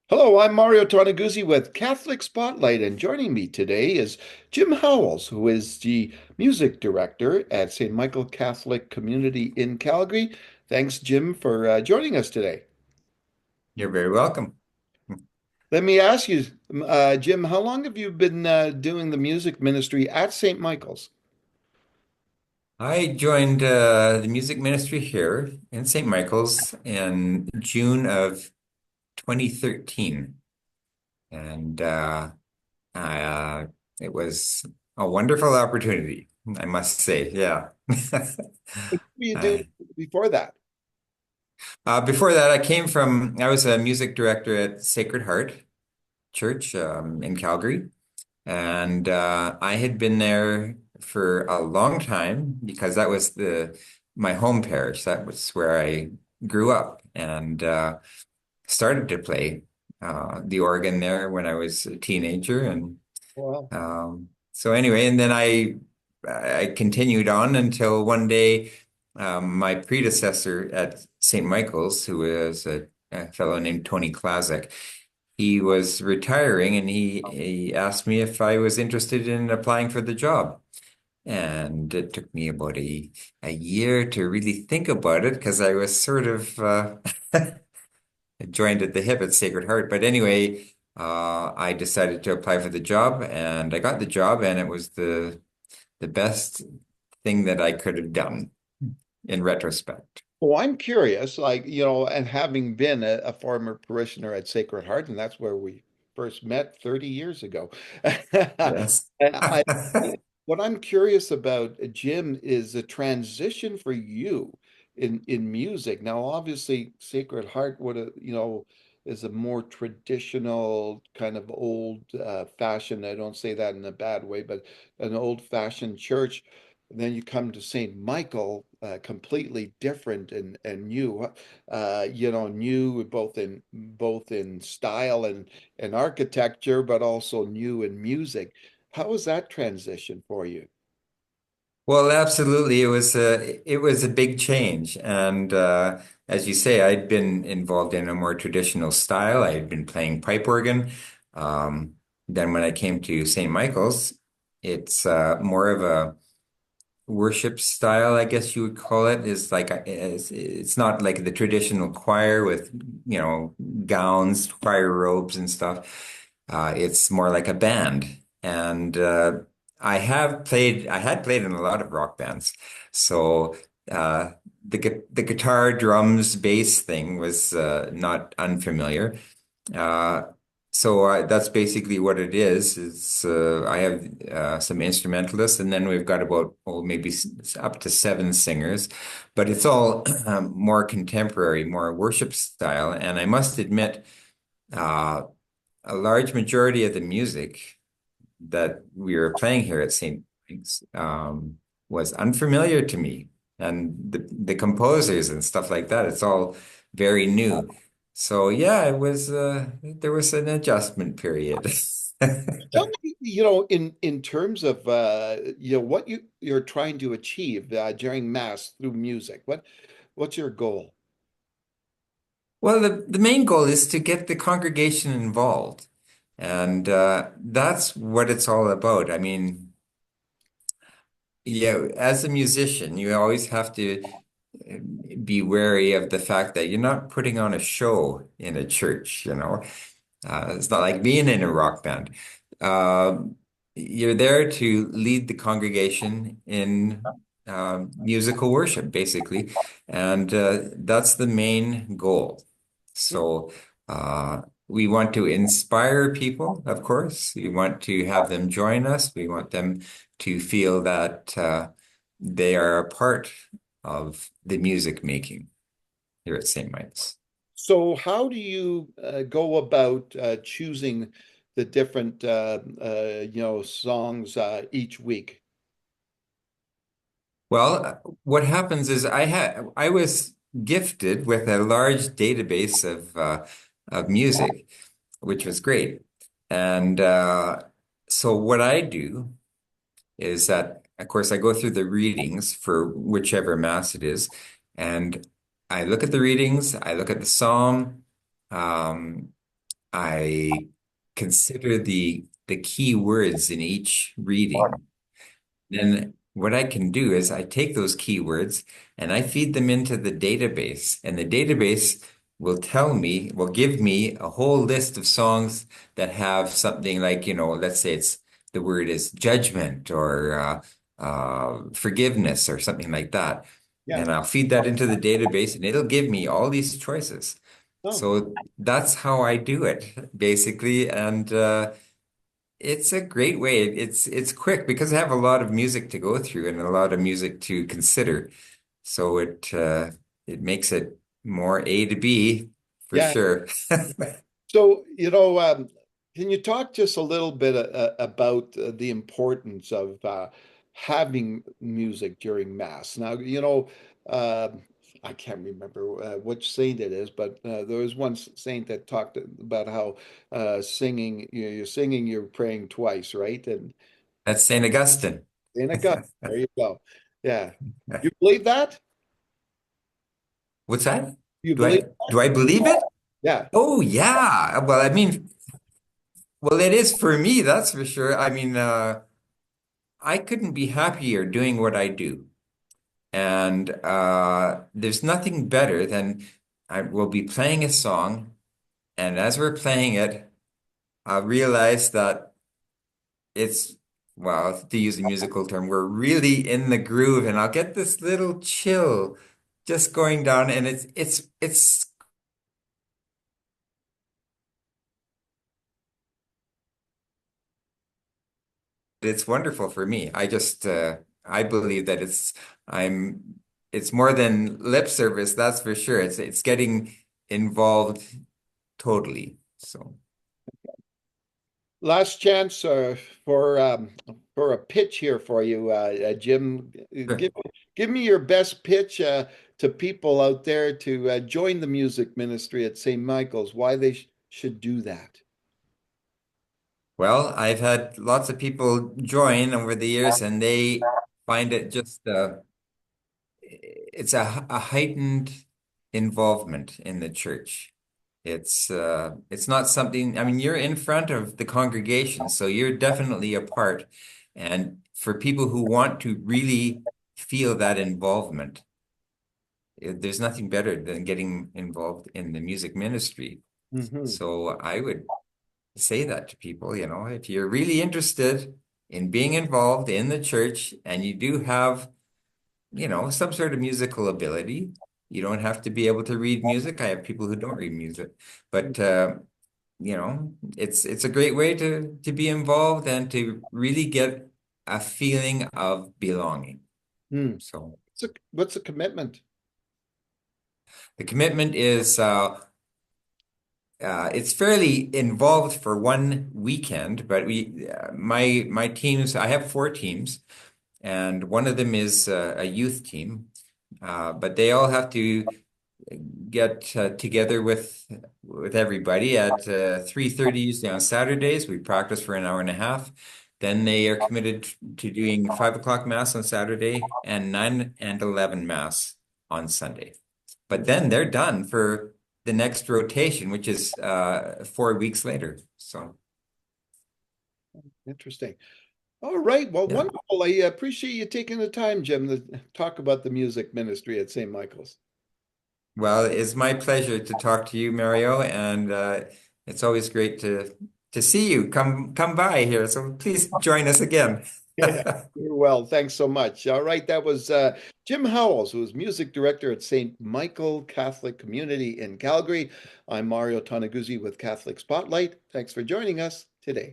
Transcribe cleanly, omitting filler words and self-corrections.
Hello, I'm Mario Toneguzzi with Catholic Spotlight, and joining me today is Jim Howells, who is the music director at St. Michael Catholic Community in Calgary. Thanks, Jim, for joining us today. You're very welcome. Let me ask you, Jim, how long have you been doing the music ministry at St. Michael's? I joined the music ministry here in St. Michael's in June of 2013. And uh, it was a wonderful opportunity, I must say. Yeah. What were you doing I, before that? Before that, I was a music director at Sacred Heart Church in Calgary. And I had been there for a long time because that was the my home parish. That was where I grew up and started to play the organ there when I was a teenager. And Well, so anyway, and then I continued on until one day my predecessor at St. Michael's, who was a fellow named Tony Klazak, he was retiring and he asked me if I was interested in applying for the job. And it took me about a year to really think about it because I was sort of joined at the hip at Sacred Heart. But anyway, I decided to apply for the job and I got the job and it was the best thing that I could have done in retrospect. well, I'm curious, and having been a former parishioner at Sacred Heart, and that's where we first met 30 years ago. Yes. I, what I'm curious about, Jim, is the transition for you in music. Now, obviously, Sacred Heart is a more traditional kind of old fashioned. I don't say that in a bad way, but an old fashioned church. And then you come to St. Michael, completely different and new, new both in style and architecture, but also new in music. How was that transition for you? Well, absolutely. It was a big change. And as you say, I'd been involved in a more traditional style. I had been playing pipe organ. Um, then when I came to St. Michael's, it's more of a worship style, I guess you would call it. It's not like the traditional choir with, gowns, choir robes and stuff. It's more like a band. And I had played in a lot of rock bands. So uh, the guitar, drums, bass thing was not unfamiliar. Uh, so that's basically what it is. I have some instrumentalists, and then we've got about maybe up to seven singers, but it's all more contemporary, more worship style. And I must admit, uh, a large majority of the music that we were playing here at St. Mike's was unfamiliar to me, and the composers and stuff like that. It's all very new. So yeah, it was there was an adjustment period. Tell me, in terms of what you're trying to achieve during Mass through music. What's your goal? Well, the main goal is to get the congregation involved, and that's what it's all about. I mean, yeah, as a musician, you always have to uh, be wary of the fact that you're not putting on a show in a church, you know. It's not like being in a rock band. You're there to lead the congregation in musical worship, basically, and that's the main goal. So we want to inspire people, of course. We want to have them join us. We want them to feel that they are a part of the music making here at St. Mike's. So, how do you go about choosing the different songs each week? Well, what happens is I was gifted with a large database of music, which was great. And so what I do is that, of course, I go through the readings for whichever mass it is, and I look at the readings, I look at the psalm, um, I consider the key words in each reading. Then what I can do is I take those keywords and I feed them into the database, and the database will give me a whole list of songs that have something like, let's say the word is judgment or forgiveness or something like that. Yeah. And I'll feed that into the database and it'll give me all these choices. Oh, So that's how I do it, basically. And it's a great way. It's quick because I have a lot of music to go through and a lot of music to consider. So it makes it more A to B for yeah. sure. So, can you talk just a little bit about the importance of having music during Mass? Now, I can't remember which saint it is, but there was one saint that talked about how singing, you're singing, you're praying twice, right? And That's Saint Augustine. Saint Augustine, there you go. Yeah. You believe that? What's that? You Do believe? I believe it? Yeah. Oh yeah. Well, I mean, well, it is for me, that's for sure. I mean, I couldn't be happier doing what I do. And there's nothing better than I will be playing a song, and as we're playing it, I realize that it's, well, to use a musical term, we're really in the groove, and I'll get this little chill just going down, and it's wonderful for me. I believe that I'm it's more than lip service, that's for sure. It's getting involved totally. So. Last chance for for a pitch here for you, Jim. Sure. Give me your best pitch to people out there to join the music ministry at St. Michael's. Why they should do that. Well, I've had lots of people join over the years, and they find it just it's a heightened involvement in the church. It's not something, I mean, you're in front of the congregation, so you're definitely a part. And for people who want to really feel that involvement, there's nothing better than getting involved in the music ministry. Hmm. So I would say that to people, if you're really interested in being involved in the church and you do have, some sort of musical ability, you don't have to be able to read music. I have people who don't read music, but it's a great way to be involved and to really get a feeling of belonging. Hmm. So What's the commitment? the commitment is it's fairly involved for one weekend, but my teams, I have four teams, and one of them is a youth team, but they all have to get together with everybody at 3:30 usually on Saturdays. We practice for an hour and a half. Then they are committed to doing 5 o'clock mass on Saturday and 9 and 11 mass on Sunday. But then they're done for the next rotation, which is 4 weeks later. So Interesting. All right. Well, yeah. wonderful. I appreciate you taking the time, Jim, to talk about the music ministry at St. Michael's. Well, it's my pleasure to talk to you, Mario, and it's always great to see you. Come by here. So please join us again. Yeah, you're well. Thanks so much. All right, that was Jim Howells, who is music director at St. Michael Catholic Community in Calgary. I'm Mario Toneguzzi with Catholic Spotlight. Thanks for joining us today.